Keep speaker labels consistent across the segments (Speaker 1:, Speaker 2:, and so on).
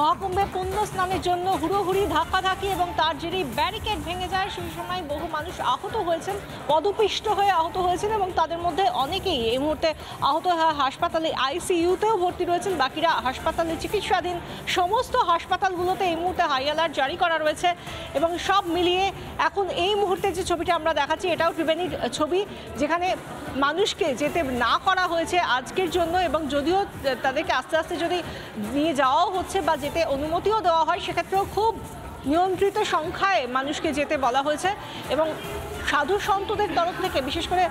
Speaker 1: মহাকুম্ভে পুণ্য স্নানের জন্য হুড়োহুড়ি ধাক্কাধাক্কি এবং তার জেরেই ব্যারিকেড ভেঙে যায়। সেই সময় বহু মানুষ আহত হয়েছেন, পদপিষ্ট হয়ে আহত হয়েছেন এবং তাদের মধ্যে অনেকেই এই মুহূর্তে আহত হয়ে হাসপাতালে আইসিইউতেও ভর্তি রয়েছেন, বাকিরা হাসপাতালে চিকিৎসাধীন। সমস্ত হাসপাতালগুলোতে এই মুহূর্তে হাই অ্যালার্ট জারি করা রয়েছে এবং সব মিলিয়ে এখন এই মুহূর্তে যে ছবিটা আমরা দেখাচ্ছি এটাও ত্রিবেণীর ছবি, যেখানে মানুষকে যেতে না করা হয়েছে আজকের জন্য, এবং যদিও তাদেরকে আস্তে আস্তে যদি নিয়ে যাওয়াও হচ্ছে বা যেতে অনুমতিও দেওয়া হয় সেক্ষেত্রেও খুব নিয়ন্ত্রিত সংখ্যায় মানুষকে যেতে বলা হয়েছে। এবং সাধু সন্তদের তরফ থেকে, বিশেষ করে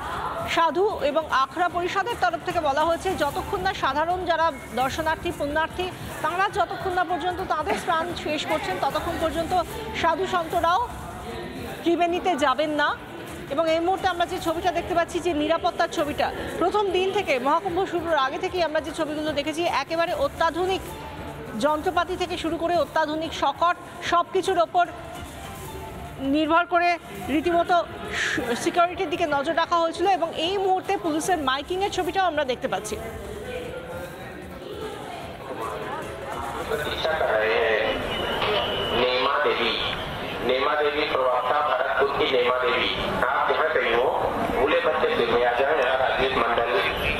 Speaker 1: সাধু এবং আখড়া পরিষদের তরফ থেকে বলা হয়েছে যতক্ষণ না সাধারণ যারা দর্শনার্থী পুণ্যার্থী তাঁরা যতক্ষণ না পর্যন্ত তাদের স্নান শেষ করছেন ততক্ষণ পর্যন্ত সাধু সন্তরাও ত্রিবেণীতে যাবেন না। এবং এই মুহূর্তে আমরা যে ছবিটা দেখতে পাচ্ছি, যে নিরাপত্তার ছবিটা, প্রথম দিন থেকে মহাকুম্ভ শুরুর আগে থেকেই আমরা যে ছবিগুলো দেখেছি একেবারে অত্যাধুনিক যন্ত্রপাতি থেকে শুরু করে অত্যাধুনিক সকট সব কিছুর ওপর নির্ভর করে রীতিমতো সিকিউরিটির দিকে নজর রাখা হয়েছিল। এবং এই মুহূর্তে পুলিশের মাইকিংয়ের ছবিটাও আমরা দেখতে পাচ্ছি।
Speaker 2: नेमा देवी प्रवक्ता भरतपुर की नेमा देवी, आप जहाँ कहीं हो भूले बच्चे में आ जाए। राजनीतिक मंडल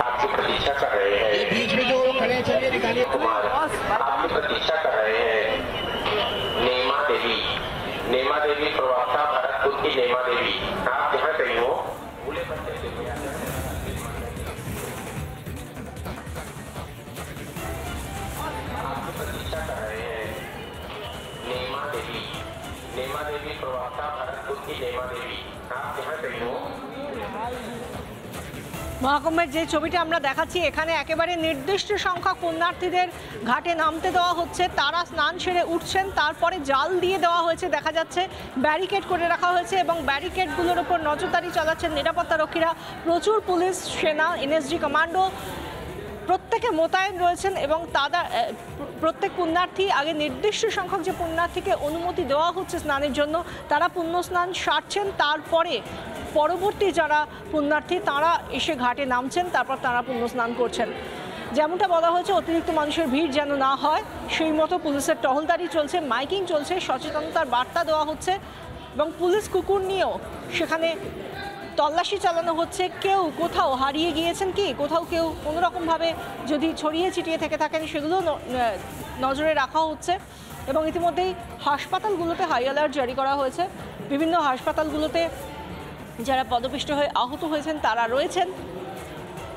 Speaker 2: आपकी प्रतीक्षा कर रहे हैं। बीच में जो खड़े हैं चलिए निकालिए। कुमार आपकी प्रतीक्षा कर रहे हैं। नेमा देवी प्रवक्ता भरतपुर की नेमा देवी, आप जहाँ कहीं हो भूले बच्चे में आ जाए। आपकी प्रतीक्षा कर रहे हैं। नेमा देवी प्रवक्ता भरतपुर की नेमा देवी, आप जहाँ कहीं हो।
Speaker 1: মহাকুম্ভের যে ছবিটা আমরা দেখাচ্ছি এখানে একেবারে নির্দিষ্ট সংখ্যক পুণ্যার্থীদের ঘাটে নামতে দেওয়া হচ্ছে, তারা স্নান সেরে উঠছেন, তারপরে জাল দিয়ে দেওয়া হয়েছে, দেখা যাচ্ছে ব্যারিকেড করে রাখা হয়েছে এবং ব্যারিকেডগুলোর ওপর নজরদারি চালাচ্ছেন নিরাপত্তা রক্ষীরা। প্রচুর পুলিশ, সেনা, এনএসজি কমান্ডো প্রত্যেকে মোতায়েন রয়েছেন এবং তারা প্রত্যেক পুণ্যার্থী, আগে নির্দিষ্ট সংখ্যক যে পুণ্যার্থীকে অনুমতি দেওয়া হচ্ছে স্নানের জন্য তারা পুণ্য স্নান সারছেন, তারপরে পরবর্তী যারা পুণ্যার্থী তারা এসে ঘাটে নামছেন, তারপর তারা পুণ্য স্নান করছেন। যেমনটা বলা হয়েছে অতিরিক্ত মানুষের ভিড় যেন না হয় সেই মতো পুলিশের টহলদারি চলছে, মাইকিং চলছে, সচেতনতার বার্তা দেওয়া হচ্ছে এবং পুলিশ কুকুর নিয়েও সেখানে তল্লাশি চালানো হচ্ছে। কেউ কোথাও হারিয়ে গিয়েছেন কি, কোথাও কেউ কোনোরকমভাবে যদি ছড়িয়ে ছিটিয়ে থেকে থাকেন সেগুলো নজরে রাখা হচ্ছে। এবং ইতিমধ্যেই হাসপাতালগুলোতে হাই অ্যালার্ট জারি করা হয়েছে। বিভিন্ন হাসপাতালগুলোতে যারা পদপিষ্ট হয়ে আহত হয়েছেন তারা রয়েছেন।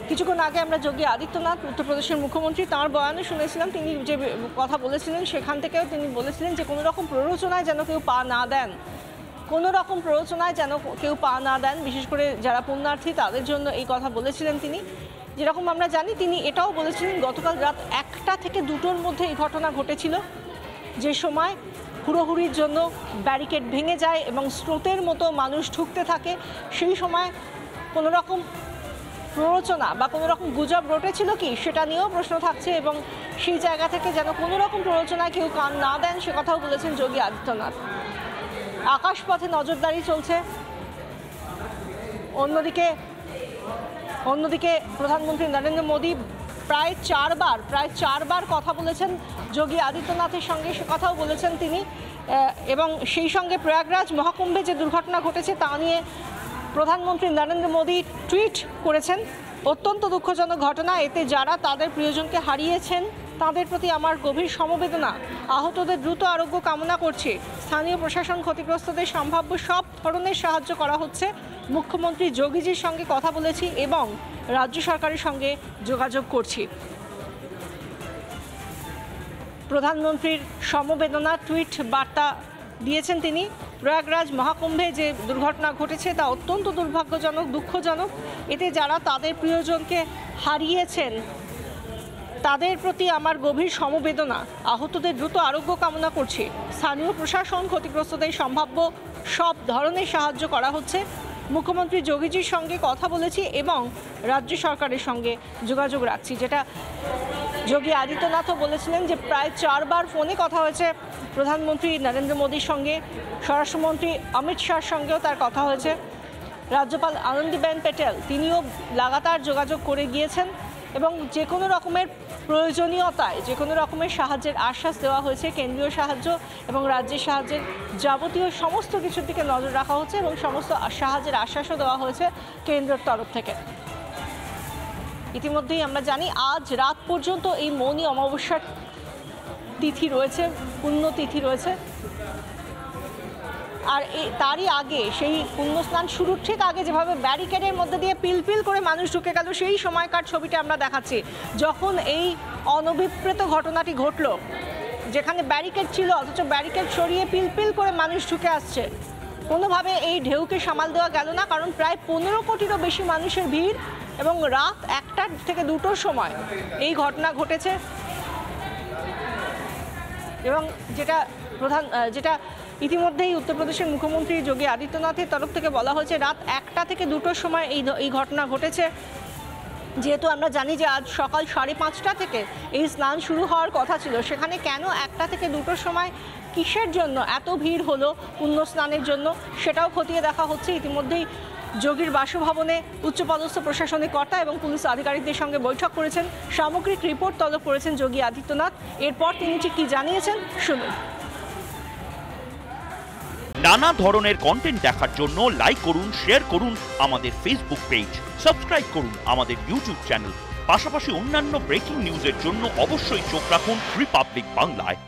Speaker 1: কিছুক্ষণ আগে আমরা যোগী আদিত্যনাথ, উত্তরপ্রদেশের মুখ্যমন্ত্রী, তাঁর বয়ানে শুনেছিলাম, তিনি যে কথা বলেছিলেন সেখান থেকেও তিনি বলেছিলেন যে কোনো রকম প্ররোচনায় যেন কেউ পা না দেন, কোনো রকম প্ররোচনায় যেন কেউ পা না দেন, বিশেষ করে যারা পুণ্যার্থী তাদের জন্য এই কথা বলেছিলেন তিনি। যেরকম আমরা জানি তিনি এটাও বলেছিলেন গতকাল রাত 1টা থেকে 2টোর মধ্যে এই ঘটনা ঘটেছিল, যে সময় হুড়োহুড়ির জন্য ব্যারিকেড ভেঙে যায় এবং স্রোতের মতো মানুষ ঢুকতে থাকে। সেই সময় কোনো রকম প্ররোচনা বা কোনো রকম গুজব রটেছিল কি সেটা নিয়েও প্রশ্ন থাকছে এবং সেই জায়গা থেকে যেন কোনো রকম প্ররোচনায় কেউ কান না দেন সে কথাও বলেছেন যোগী আদিত্যনাথ। আকাশপথে নজরদারি চলছে। অন্যদিকে প্রধানমন্ত্রী নরেন্দ্র মোদী প্রায় চারবার কথা বলেছেন যোগী আদিত্যনাথের সঙ্গে, সে কথাও বলেছেন তিনি। এবং সেই সঙ্গে প্রয়াগরাজ মহাকুম্ভে যে দুর্ঘটনা ঘটেছে তা নিয়ে প্রধানমন্ত্রী নরেন্দ্র মোদী টুইট করেছেন, অত্যন্ত দুঃখজনক ঘটনা, এতে যারা তাদের প্রিয়জনকে হারিয়েছেন তাদের প্রতি আমার গভীর সমবেদনা, আহতদের দ্রুত আরোগ্য কামনা করছি। স্থানীয় প্রশাসন ক্ষতিগ্রস্তদের সম্ভাব্য সব ধরনের সাহায্য করা হচ্ছে। মুখ্যমন্ত্রী যোগীজির সঙ্গে কথা বলেছি এবং রাজ্য সরকারের সঙ্গে যোগাযোগ করছি। প্রধানমন্ত্রীর সমবেদনা টুইট বার্তা দিয়েছেন তিনি। প্রয়াগরাজ মহাকুম্ভে যে দুর্ঘটনা ঘটেছে তা অত্যন্ত দুর্ভাগ্যজনক, দুঃখজনক, এতে যারা তাদের প্রিয়জনকে হারিয়েছেন তাদের প্রতি আমার গভীর সমবেদনা, আহতদের দ্রুত আরোগ্য কামনা করছি। স্থানীয় প্রশাসন ক্ষতিগ্রস্তদের সম্ভাব্য সব ধরনের সাহায্য করা হচ্ছে। মুখ্যমন্ত্রী যোগীজির সঙ্গে কথা বলেছি এবং রাজ্য সরকারের সঙ্গে যোগাযোগ রাখছি, যেটা যোগী আদিত্যনাথও বলেছিলেন যে প্রায় 4বার ফোনে কথা হয়েছে প্রধানমন্ত্রী নরেন্দ্র মোদীর সঙ্গে, স্বরাষ্ট্রমন্ত্রী অমিত শাহর সঙ্গেও তার কথা হয়েছে। রাজ্যপাল আনন্দীবেন প্যাটেল তিনিও লাগাতার যোগাযোগ করে গিয়েছেন এবং যে কোনো রকমের প্রয়োজনীয়তায় যে কোনো রকমের সাহায্যের আশ্বাস দেওয়া হয়েছে। কেন্দ্রীয় সাহায্য এবং রাজ্যের সাহায্যের যাবতীয় সমস্ত কিছুর দিকে নজর রাখা হচ্ছে এবং সমস্ত সাহায্যের আশ্বাসও দেওয়া হয়েছে কেন্দ্রের তরফ থেকে। ইতিমধ্যেই আমরা জানি আজ রাত পর্যন্ত এই মৌনী অমাবস্যার তিথি রয়েছে, পুণ্যতিথি রয়েছে। আর তারই আগে সেই পুণ্যস্নান শুরুর ঠিক আগে যেভাবে ব্যারিকেডের মধ্যে দিয়ে পিলপিল করে মানুষ ঢুকে গেল, সেই সময়কার ছবিটা আমরা দেখাচ্ছি। যখন এই অনভিপ্রেত ঘটনাটি ঘটল, যেখানে ব্যারিকেড ছিল অথচ ব্যারিকেড সরিয়ে পিলপিল করে মানুষ ঢুকে আসছে, কোনোভাবে এই ঢেউকে সামাল দেওয়া গেল না, কারণ প্রায় 15 কোটিরও বেশি মানুষের ভিড় এবং রাত 1টা থেকে 2টোর সময় এই ঘটনা ঘটেছে। এবং যেটা ইতিমধ্যেই উত্তরপ্রদেশের মুখ্যমন্ত্রী যোগী আদিত্যনাথের তরফ থেকে বলা হয়েছে, রাত 1টা থেকে 2টোর সময় এই ঘটনা ঘটেছে। যেহেতু আমরা জানি যে আজ সকাল 5:30 থেকে এই স্নান শুরু হওয়ার কথা ছিল, সেখানে কেন 1টা থেকে 2টোর সময় কিসের জন্য এত ভিড় হলো পুণ্য স্নানের জন্য, সেটাও খতিয়ে দেখা হচ্ছে। ইতিমধ্যেই যোগীর বাসভবনে উচ্চপদস্থ প্রশাসনিক কর্তা এবং পুলিশ আধিকারিকদের সঙ্গে বৈঠক করেছেন, সামগ্রিক রিপোর্ট তলব করেছেন যোগী আদিত্যনাথ। এরপর তিনি ঠিক কী জানিয়েছেন শুনুন।
Speaker 3: নানা ধরনের কন্টেন্ট দেখার জন্য লাইক করুন, শেয়ার করুন আমাদের ফেসবুক পেজ, সাবস্ক্রাইব করুন আমাদের ইউটিউব চ্যানেল। পাশাপাশি অন্যান্য ব্রেকিং নিউজের জন্য অবশ্যই চোখ রাখুন রিপাবলিক বাংলায়।